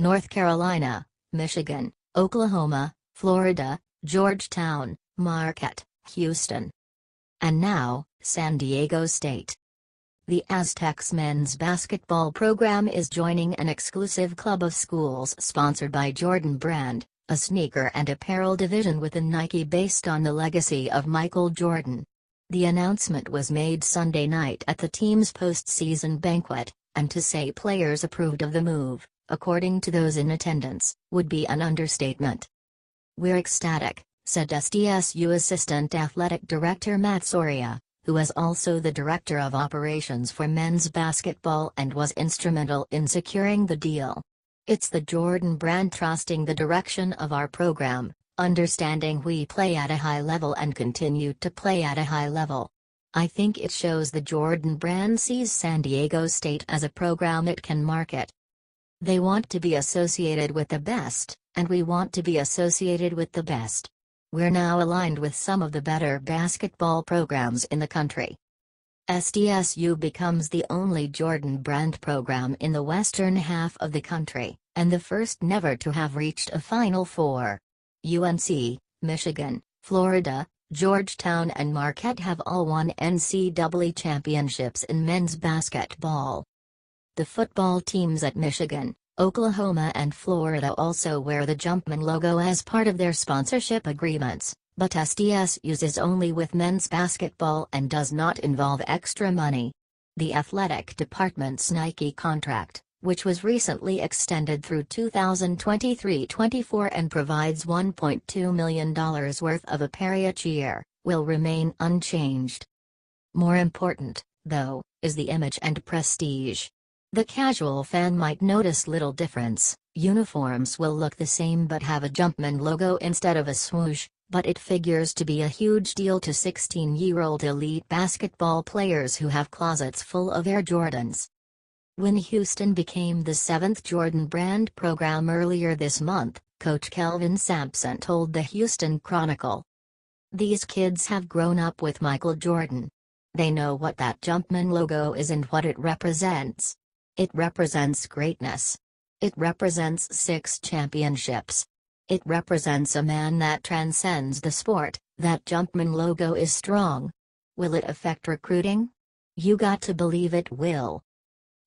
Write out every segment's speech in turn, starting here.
North Carolina, Michigan, Oklahoma, Florida, Georgetown, Marquette, Houston. And now, San Diego State. The Aztecs men's basketball program is joining an exclusive club of schools sponsored by Jordan Brand, a sneaker and apparel division within Nike based on the legacy of Michael Jordan. The announcement was made Sunday night at the team's postseason banquet, and to say players approved of the move, according to those in attendance, would be an understatement. "We're ecstatic," said SDSU Assistant Athletic Director Matt Soria, who is also the Director of Operations for men's basketball and was instrumental in securing the deal. "It's the Jordan Brand trusting the direction of our program, understanding we play at a high level and continue to play at a high level. I think it shows the Jordan Brand sees San Diego State as a program it can market. They want to be associated with the best, and we want to be associated with the best. We're now aligned with some of the better basketball programs in the country." SDSU becomes the only Jordan Brand program in the western half of the country, and the first never to have reached a Final Four. UNC, Michigan, Florida, Georgetown and Marquette have all won NCAA championships in men's basketball. The football teams at Michigan, Oklahoma and Florida also wear the Jumpman logo as part of their sponsorship agreements, but SDS uses only with men's basketball and does not involve extra money. The athletic department's Nike contract, which was recently extended through 2023-24 and provides $1.2 million worth of a pay each year, will remain unchanged. More important, though, is the image and prestige. The casual fan might notice little difference. Uniforms will look the same but have a Jumpman logo instead of a swoosh, but it figures to be a huge deal to 16-year-old elite basketball players who have closets full of Air Jordans. When Houston became the 7th Jordan Brand program earlier this month, Coach Kelvin Sampson told the Houston Chronicle, "These kids have grown up with Michael Jordan. They know what that Jumpman logo is and what it represents. It represents greatness. It represents 6 championships. It represents a man that transcends the sport. That Jumpman logo is strong. Will it affect recruiting? You got to believe it will."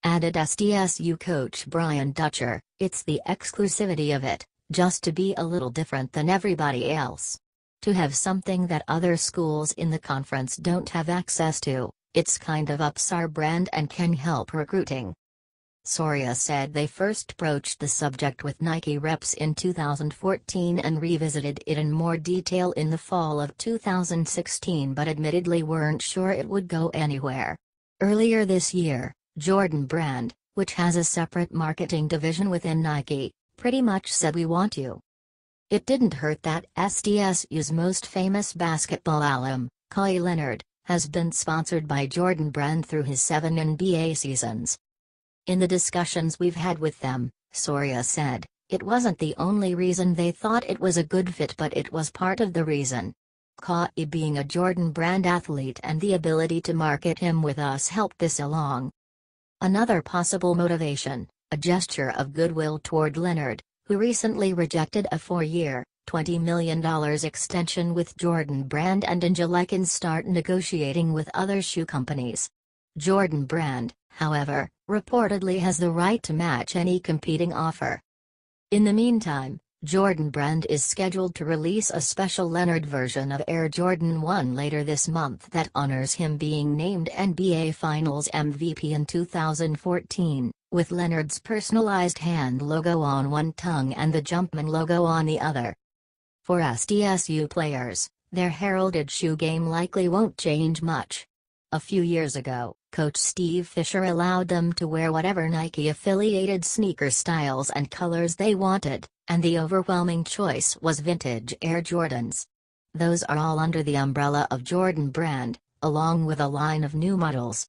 Added SDSU coach Brian Dutcher, "It's the exclusivity of it, just to be a little different than everybody else. To have something that other schools in the conference don't have access to, it's kind of ups our brand and can help recruiting." Soria said they first broached the subject with Nike reps in 2014 and revisited it in more detail in the fall of 2016 but admittedly weren't sure it would go anywhere. Earlier this year, Jordan Brand, which has a separate marketing division within Nike, pretty much said "we want you." It didn't hurt that SDSU's most famous basketball alum, Kawhi Leonard, has been sponsored by Jordan Brand through his 7 NBA seasons. "In the discussions we've had with them," Soria said, "it wasn't the only reason they thought it was a good fit but it was part of the reason. Kawhi being a Jordan Brand athlete and the ability to market him with us helped this along." Another possible motivation, a gesture of goodwill toward Leonard, who recently rejected a 4-year, $20 million extension with Jordan Brand and in July can start negotiating with other shoe companies. Jordan Brand, however, reportedly has the right to match any competing offer. In the meantime, Jordan Brand is scheduled to release a special Leonard version of Air Jordan 1 later this month that honors him being named NBA Finals MVP in 2014, with Leonard's personalized hand logo on one tongue and the Jumpman logo on the other. For SDSU players, their heralded shoe game likely won't change much. A few years ago, Coach Steve Fisher allowed them to wear whatever Nike-affiliated sneaker styles and colors they wanted, and the overwhelming choice was vintage Air Jordans. Those are all under the umbrella of Jordan Brand, along with a line of new models.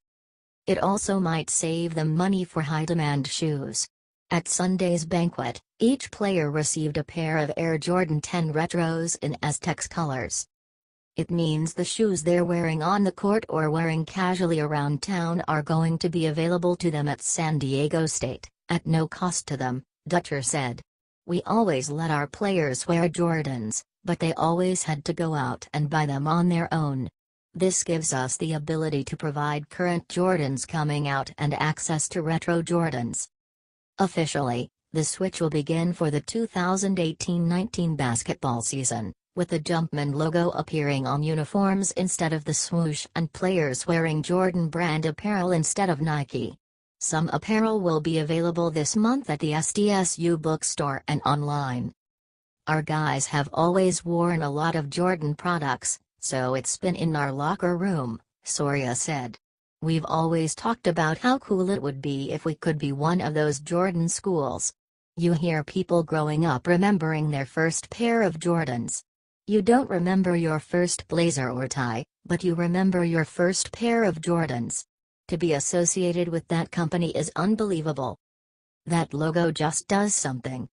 It also might save them money for high-demand shoes. At Sunday's banquet, each player received a pair of Air Jordan 10 Retros in Aztecs colors. It means the shoes they're wearing on the court or wearing casually around town are going to be available to them at San Diego State, at no cost to them, Dutcher said. We always let our players wear Jordans, but they always had to go out and buy them on their own. This gives us the ability to provide current Jordans coming out and access to retro Jordans. Officially, the switch will begin for the 2018-19 basketball season, with the Jumpman logo appearing on uniforms instead of the swoosh and players wearing Jordan brand apparel instead of Nike. Some apparel will be available this month at the SDSU bookstore and online. Our guys have always worn a lot of Jordan products, so it's been in our locker room, Soria said. We've always talked about how cool it would be if we could be one of those Jordan schools. You hear people growing up remembering their first pair of Jordans. You don't remember your first blazer or tie, but you remember your first pair of Jordans. To be associated with that company is unbelievable. That logo just does something.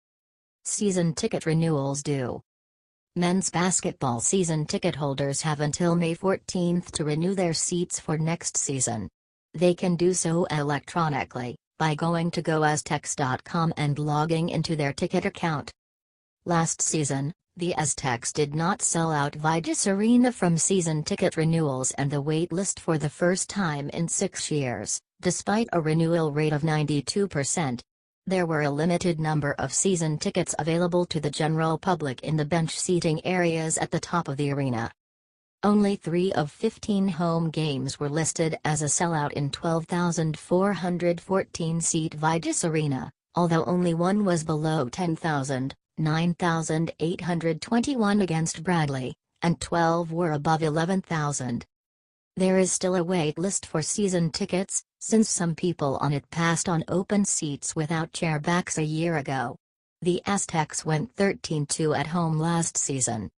Season ticket renewals due. Men's basketball season ticket holders have until May 14 to renew their seats for next season. They can do so electronically, by going to goaztecs.com and logging into their ticket account. Last season, the Aztecs did not sell out Vigus Arena from season ticket renewals and the wait list for the first time in 6 years, despite a renewal rate of 92%. There were a limited number of season tickets available to the general public in the bench seating areas at the top of the arena. Only 3 of 15 home games were listed as a sellout in 12,414-seat Vigus Arena, although only one was below 10,000. 9,821 against Bradley, and 12 were above 11,000. There is still a wait list for season tickets, since some people on it passed on open seats without chairbacks a year ago. The Aztecs went 13-2 at home last season,